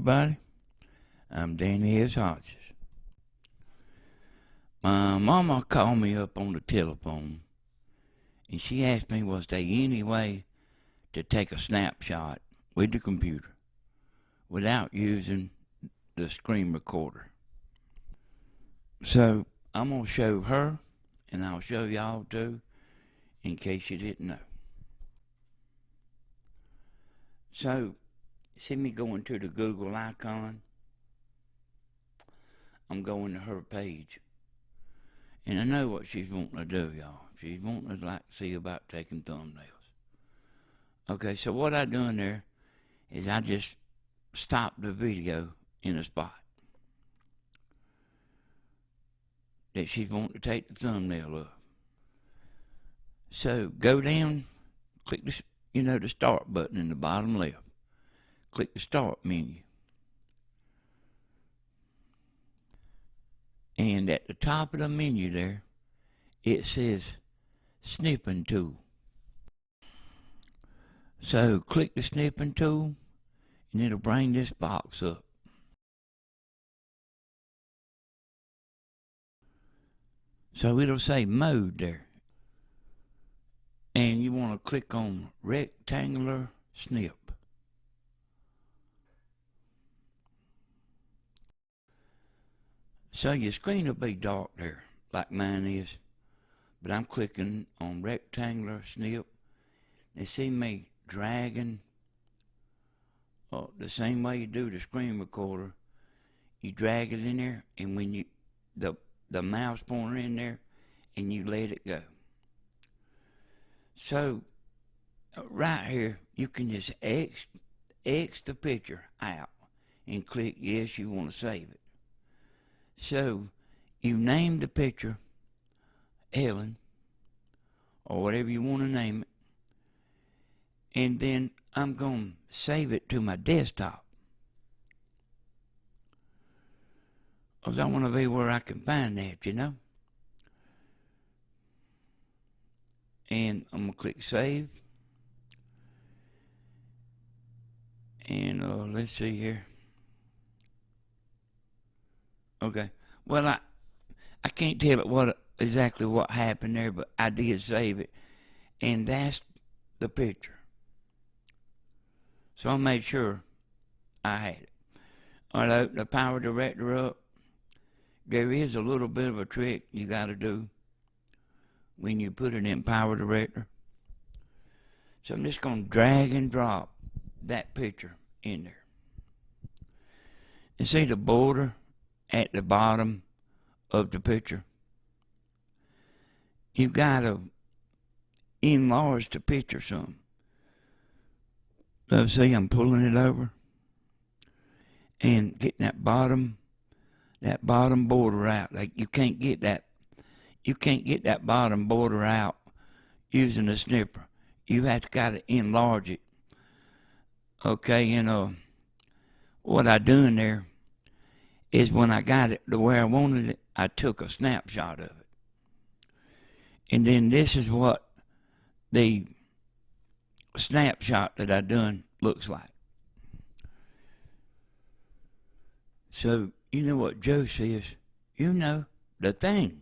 everybody. I'm Danny S. Hodges. My mama called me up on the telephone, and she asked me was there any way to take a snapshot with the computer without using the screen recorder. So I'm going to show her, and I'll show y'all too, in case you didn't know. So, see me going to the Google icon? I'm going to her page. And I know what she's wanting to do, y'all. She's wanting to see about taking thumbnails. Okay, so what I done there is I just stopped the video in a spot that she's wanting to take the thumbnail of. So go down, click the start button in the bottom left. Click the start menu. And at the top of the menu there, it says Snipping tool. So click the Snipping tool, and it'll bring this box up. So it'll say mode there. And you want to click on rectangular snip. So your screen will be dark there, like mine is. But I'm clicking on rectangular snip. You see me dragging the same way you do the screen recorder. You drag it in there, and when you the mouse pointer in there, and you let it go. So right here, you can just X the picture out and click yes, you want to save it. So you name the picture Ellen, or whatever you want to name it, and then I'm going to save it to my desktop, because I want to be where I can find that, you know. And I'm going to click save. And let's see here. Okay. Well, I can't tell it exactly what happened there, but I did save it. And that's the picture. So I made sure I had it. All right, open the PowerDirector up. There is a little bit of a trick you got to do when you put it in PowerDirector. So I'm just going to drag and drop that picture in there. And see the border at the bottom of the picture? You've got to enlarge the picture some. So see, I'm pulling it over and getting that bottom border out. Like you can't get that bottom border out using a snipper. You have to enlarge it. Okay, and what I done there is when I got it to where I wanted it, I took a snapshot of it. And then this is what the snapshot that I done looks like. So, you know what Joe says? You know, the thing.